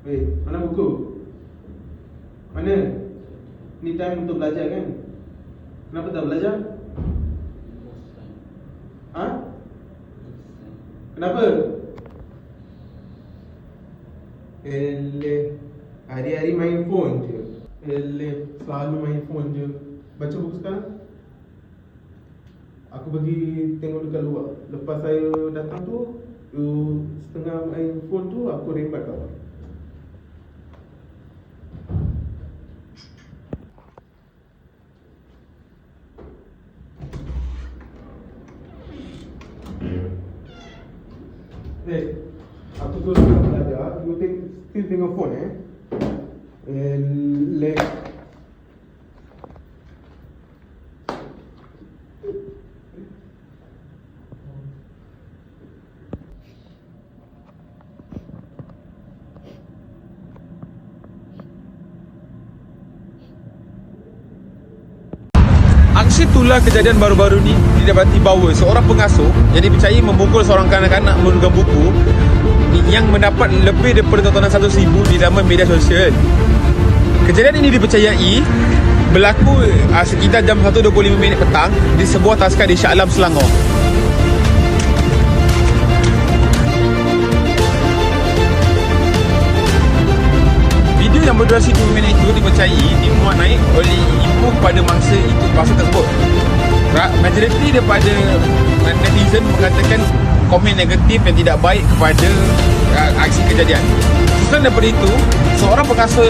Mana buku? Mana? Ni time untuk belajar kan? Kenapa tak belajar? Ha? Kenapa? Hari-hari main phone je. Selalu main phone je. Baca buku sekarang? Aku pergi tengok dekat luar. Lepas saya datang tu, setengah main phone tu, aku rembat kawan. Aku tu nak belajar, you still tengok phone Aksi itulah kejadian baru-baru ni didapati bahawa seorang pengasuh yang dipercayai membungkul seorang kanak-kanak menggunakan buku yang mendapat lebih daripada tontonan 1,000 di laman media sosial. Kejadian ini dipercayai berlaku sekitar jam 1.25 petang di sebuah taska di Shah Alam, Selangor. Video yang berdurasi 2 minit itu dipercayai dimuat naik oleh ibu kepada mangsa tersebut. Majoriti daripada netizen mengatakan komen negatif yang tidak baik kepada aksi kejadian. Selain daripada itu, seorang pengasuh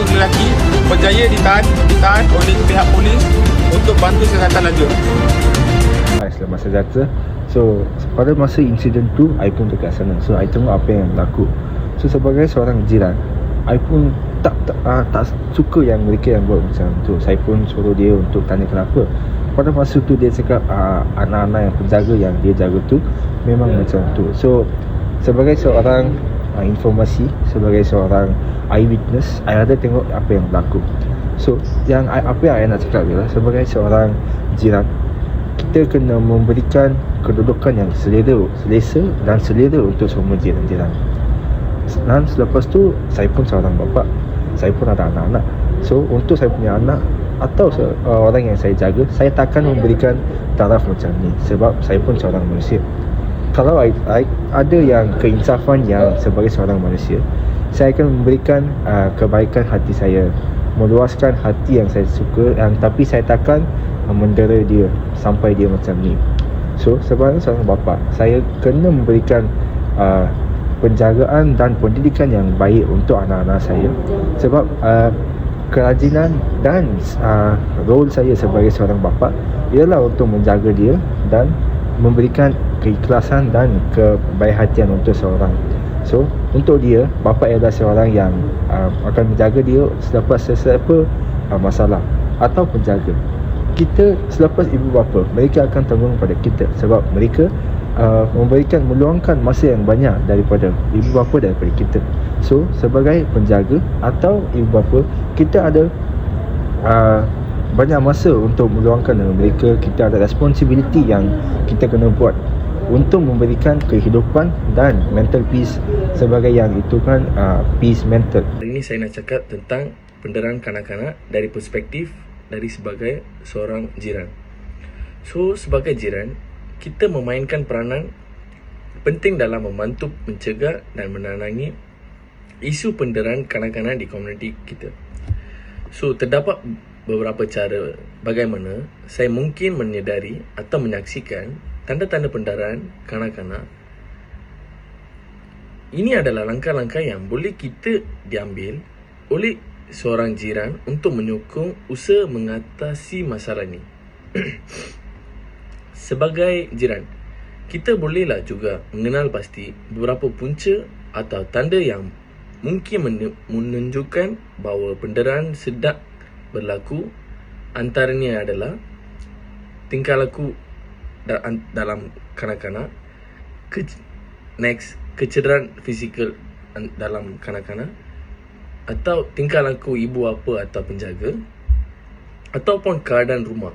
lelaki berjaya ditahan oleh pihak polis untuk bantu siasatan lanjut. Selamat sejahtera. So pada masa insiden tu, I pun dekat sana. So I tengok apa yang berlaku. So sebagai seorang jiran, I pun tak suka yang mereka yang buat macam tu. Saya pun suruh dia untuk tanya kenapa. Pada masa tu dia cakap anak-anak yang penjaga yang dia jaga tu memang macam tu. So sebagai seorang informasi, sebagai seorang eyewitness, I ada tengok apa yang berlaku. So apa yang I nak cakap ialah, sebagai seorang jiran, kita kena memberikan kedudukan yang selesa dan selera untuk semua jiran-jiran. Dan selepas tu, saya pun seorang bapa, saya pun ada anak-anak. So untuk saya punya anak atau orang yang saya jaga, saya takkan memberikan taraf macam ni, sebab saya pun seorang manusia. Kalau ada yang keinsafan yang sebagai seorang manusia, saya akan memberikan kebaikan hati saya, meluaskan hati yang saya suka, tapi saya takkan mendera dia sampai dia macam ni. So sebagai seorang bapa, saya kena memberikan penjagaan dan pendidikan yang baik untuk anak-anak saya, sebab kerajinan dan role saya sebagai seorang bapa ialah untuk menjaga dia dan memberikan keikhlasan dan kebaik-hatian untuk seorang. So untuk dia, bapa ialah seorang yang akan menjaga dia selepas sesiapa masalah, atau penjaga. Kita selepas ibu bapa, mereka akan tanggung pada kita, sebab mereka meluangkan masa yang banyak daripada ibu bapa daripada kita. So sebagai penjaga atau ibu bapa, kita ada banyak masa untuk meluangkan dengan mereka. Kita ada responsibility yang kita kena buat untuk memberikan kehidupan dan mental peace, sebagai yang itu kan peace mental. Hari ini saya nak cakap tentang penderaan kanak-kanak dari perspektif dari sebagai seorang jiran. So sebagai jiran, kita memainkan peranan penting dalam membantu mencegah dan menangangi isu penderaan kanak-kanak di komuniti kita. So terdapat beberapa cara bagaimana saya mungkin menyedari atau menyaksikan tanda-tanda penderaan kanak-kanak. Ini adalah langkah-langkah yang boleh kita diambil oleh seorang jiran untuk menyokong usaha mengatasi masalah ini. Sebagai jiran, kita bolehlah juga mengenal pasti beberapa punca atau tanda yang mungkin menunjukkan bahawa penderaan sedang berlaku. Antaranya adalah tingkah laku dalam kanak-kanak, kecederaan fizikal dalam kanak-kanak, atau tingkah laku ibu bapa atau penjaga, ataupun keadaan rumah.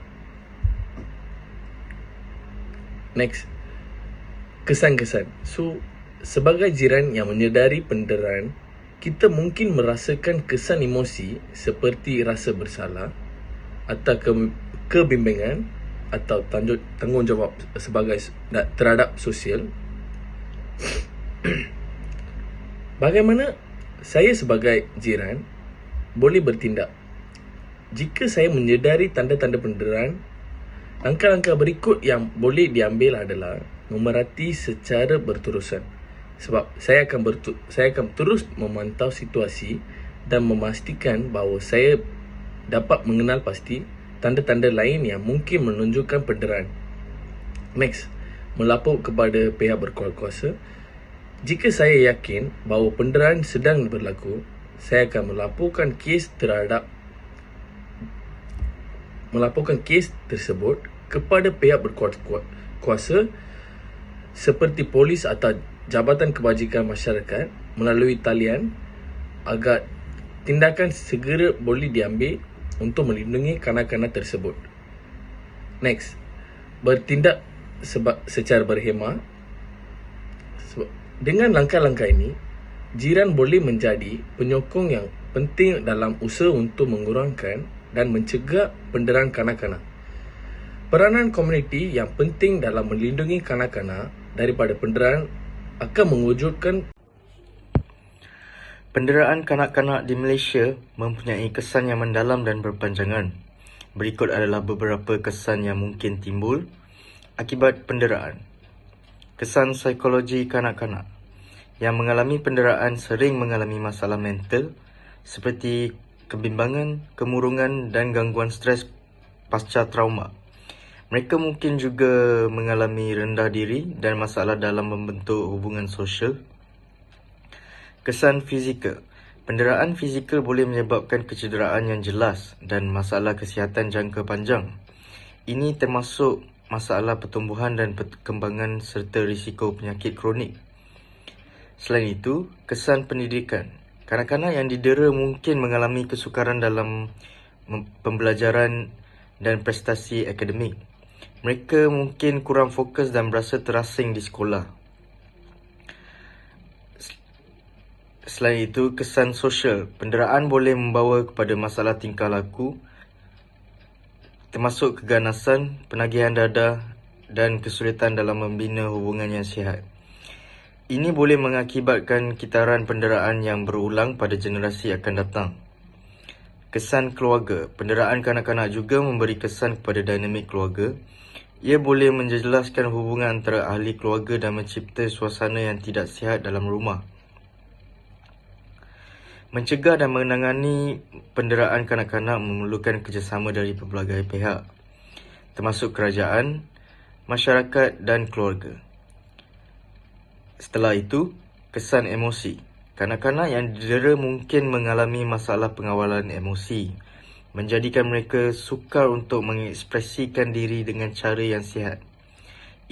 Next, kesan-kesan. So sebagai jiran yang menyedari penderaan, kita mungkin merasakan kesan emosi seperti rasa bersalah atau kebimbangan atau tanggungjawab sebagai terhadap sosial. Bagaimana saya sebagai jiran boleh bertindak? Jika saya menyedari tanda-tanda penderaan, langkah-langkah berikut yang boleh diambil adalah memerhati secara berterusan. Sebab saya akan terus memantau situasi dan memastikan bahawa saya dapat mengenal pasti tanda-tanda lain yang mungkin menunjukkan penderaan. Next, melapor kepada pihak berkuasa. Jika saya yakin bahawa penderaan sedang berlaku, saya akan melaporkan kes tersebut kepada pihak berkuasa seperti polis atau Jabatan Kebajikan Masyarakat melalui talian agar tindakan segera boleh diambil untuk melindungi kanak-kanak tersebut. Next, bertindak secara berhemah. Dengan langkah-langkah ini, jiran boleh menjadi penyokong yang penting dalam usaha untuk mengurangkan dan mencegah penderaan kanak-kanak. Peranan komuniti yang penting dalam melindungi kanak-kanak daripada penderaan akan mewujudkan. Penderaan kanak-kanak di Malaysia mempunyai kesan yang mendalam dan berpanjangan. Berikut adalah beberapa kesan yang mungkin timbul akibat penderaan. Kesan psikologi kanak-kanak. Yang mengalami penderaan sering mengalami masalah mental seperti kebimbangan, kemurungan dan gangguan stres pasca trauma. Mereka mungkin juga mengalami rendah diri dan masalah dalam membentuk hubungan sosial. Kesan fizikal. Penderaan fizikal boleh menyebabkan kecederaan yang jelas dan masalah kesihatan jangka panjang. Ini termasuk masalah pertumbuhan dan perkembangan serta risiko penyakit kronik. Selain itu, kesan pendidikan. Kanak-kanak yang didera mungkin mengalami kesukaran dalam pembelajaran dan prestasi akademik. Mereka mungkin kurang fokus dan berasa terasing di sekolah. Selain itu, kesan sosial. Penderaan boleh membawa kepada masalah tingkah laku, termasuk keganasan, penagihan dadah dan kesulitan dalam membina hubungan yang sihat. Ini boleh mengakibatkan kitaran penderaan yang berulang pada generasi akan datang. Kesan keluarga. Penderaan kanak-kanak juga memberi kesan kepada dinamik keluarga. Ia boleh menjelaskan hubungan antara ahli keluarga dan mencipta suasana yang tidak sihat dalam rumah. Mencegah dan menangani penderaan kanak-kanak memerlukan kerjasama dari pelbagai pihak, termasuk kerajaan, masyarakat dan keluarga. Setelah itu, kesan emosi. Kanak-kanak yang didera mungkin mengalami masalah pengawalan emosi, menjadikan mereka sukar untuk mengekspresikan diri dengan cara yang sihat.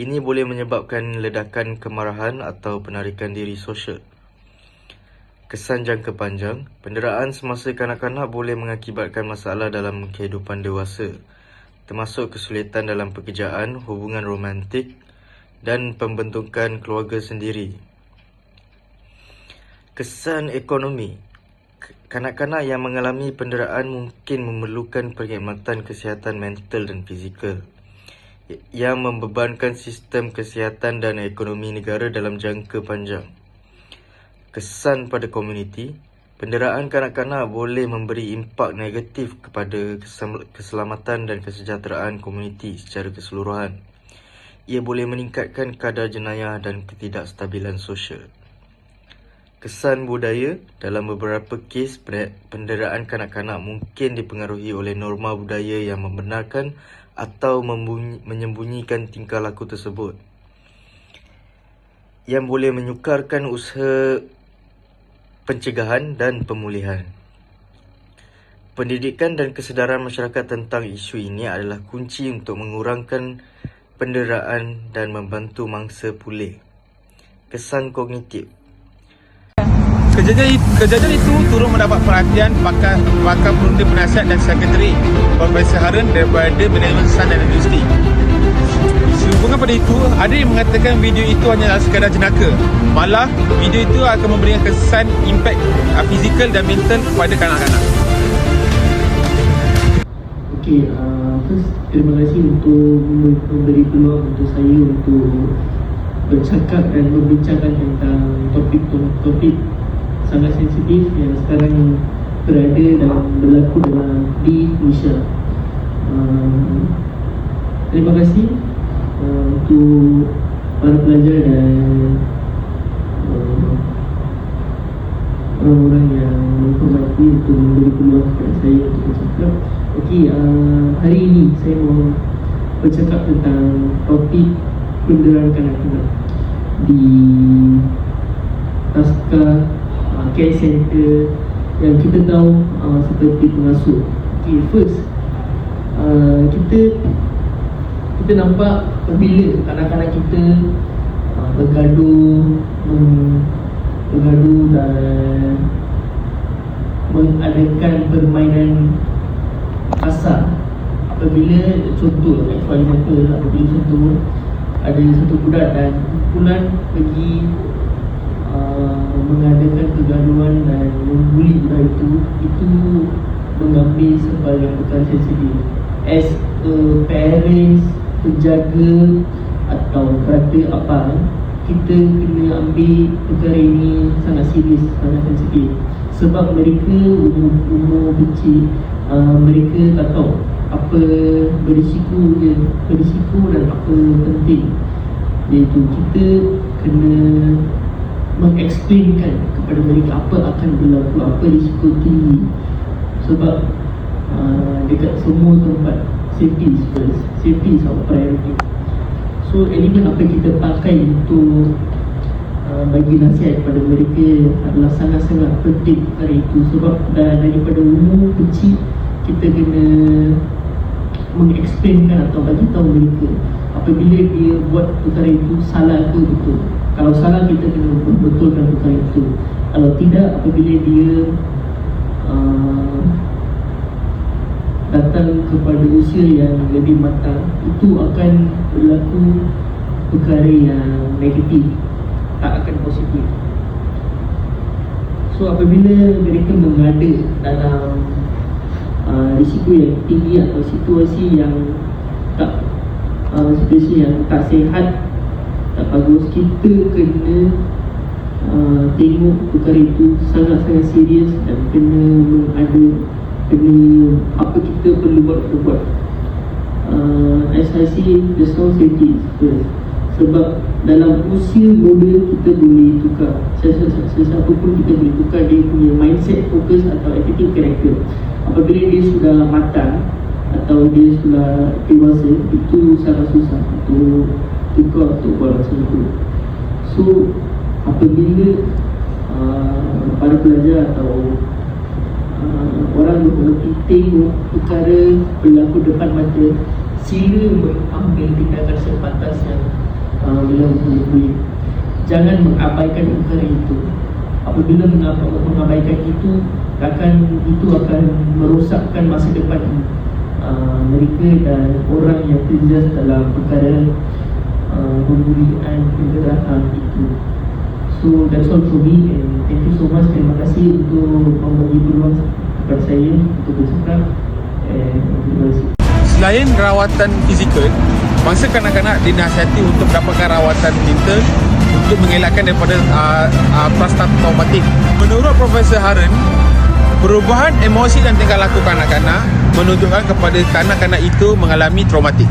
Ini boleh menyebabkan ledakan kemarahan atau penarikan diri sosial. Kesan jangka panjang. Penderaan semasa kanak-kanak boleh mengakibatkan masalah dalam kehidupan dewasa, termasuk kesulitan dalam pekerjaan, hubungan romantik dan pembentukan keluarga sendiri. Kesan ekonomi. Kanak-kanak yang mengalami penderaan mungkin memerlukan perkhidmatan kesihatan mental dan fizikal yang membebankan sistem kesihatan dan ekonomi negara dalam jangka panjang. Kesan pada komuniti. Penderaan kanak-kanak boleh memberi impak negatif kepada keselamatan dan kesejahteraan komuniti secara keseluruhan. Ia boleh meningkatkan kadar jenayah dan ketidakstabilan sosial. Kesan budaya. Dalam beberapa kes, penderaan kanak-kanak mungkin dipengaruhi oleh norma budaya yang membenarkan atau menyembunyikan tingkah laku tersebut, yang boleh menyukarkan usaha pencegahan dan pemulihan. Pendidikan dan kesedaran masyarakat tentang isu ini adalah kunci untuk mengurangkan penderaan dan membantu mangsa pulih. Kesan kognitif. Kejadian itu turut mendapat perhatian pakar peneliti penasihat dan sekretari Profesor Harun daripada Manajemen Sains dan Industri. Sehubungan pada itu, ada yang mengatakan video itu hanya sekadar jenaka. Malah, video itu akan memberikan kesan impak fizikal dan mental kepada kanak-kanak. Okey, first terima kasih untuk memberi peluang untuk saya untuk bercakap dan membincangkan tentang topik sangat sensitif yang sekarang berada dan berlaku di Malaysia. Terima kasih untuk para pelajar dan orang-orang yang menghormati untuk memberi peluang kepada saya untuk bercakap. Okey, hari ini saya mau bercakap tentang topik penderaan kanak-kanak di Taska Care Center yang kita tahu seperti pengasuh. Okay, first kita nampak apabila kanak-kanak kita bergaduh dan mengadakan permainan kasar. Apabila contoh, for example, apabila contoh ada satu budak dan kumpulan pergi mengadakan kegaduhan dan membuli budak itu mengambil sebagai perkara sensitif. As a parents, penjaga atau kata apa, kita kena ambil perkara ini sangat serius, sangat sensitif. Sebab mereka umur kecil, mereka tak tahu apa berisiko dan apa penting. Iaitu kita kena mengexplainkan kepada mereka apa akan berlaku, apa risiko tinggi. Sebab dekat semua tempat safety first, safety is our priority. So elemen apa kita pakai untuk bagi nasihat kepada mereka adalah sangat-sangat penting perkara itu. Sebab daripada umur kecil kita kena mengexplainkan atau bagi tahu mereka apabila dia buat perkara itu salah ke betul. Kalau salah, kita kena betulkan perkara itu. Kalau tidak, apabila dia datang kepada usia yang lebih matang, itu akan berlaku perkara yang negatif, tak akan positif. So apabila mereka mengada dalam risiko yang tinggi atau situasi yang tak sihat, tak bagus, kita kena tengok perkara itu sangat-sangat serius dan kena apa kita perlu buat. As I say, the strong safety first. Sebab dalam usia muda kita boleh tukar, sesiapa pun kita boleh tukar dia punya mindset, fokus atau attitude, character. Apabila dia sudah matang atau dia sudah dewasa, itu sangat susah untuk tukar, untuk buat macam itu. So apabila para pelajar atau orang mengerti tengok perkara berlaku depan mata, sila mengambil tindakan sepantasnya bila boleh. Jangan mengabaikan perkara itu. Apabila mengabaikan itu akan merosakkan masa depan mereka dan orang yang terjejas dalam perkara pembulian, penjarahan itu. So that's all for me, and thank you so much. Terima kasih untuk memberi peluang kepada saya untuk bercakap, and terima kasih. Selain rawatan fizikal, bangsa kanak-kanak dinasihati untuk mendapatkan rawatan mental untuk mengelakkan daripada prastat traumatik. Menurut Profesor Harun, perubahan emosi dan tingkah laku kanak-kanak menunjukkan kepada kanak-kanak itu mengalami traumatik.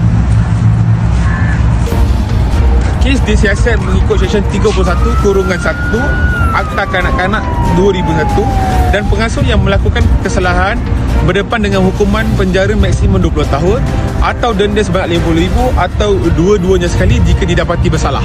Kes disiasat mengikut Seksyen 31/1 Akta Kanak-Kanak 2001 dan pengasuh yang melakukan kesalahan berdepan dengan hukuman penjara maksimum 20 tahun atau denda sebanyak RM50,000 atau dua-duanya sekali jika didapati bersalah.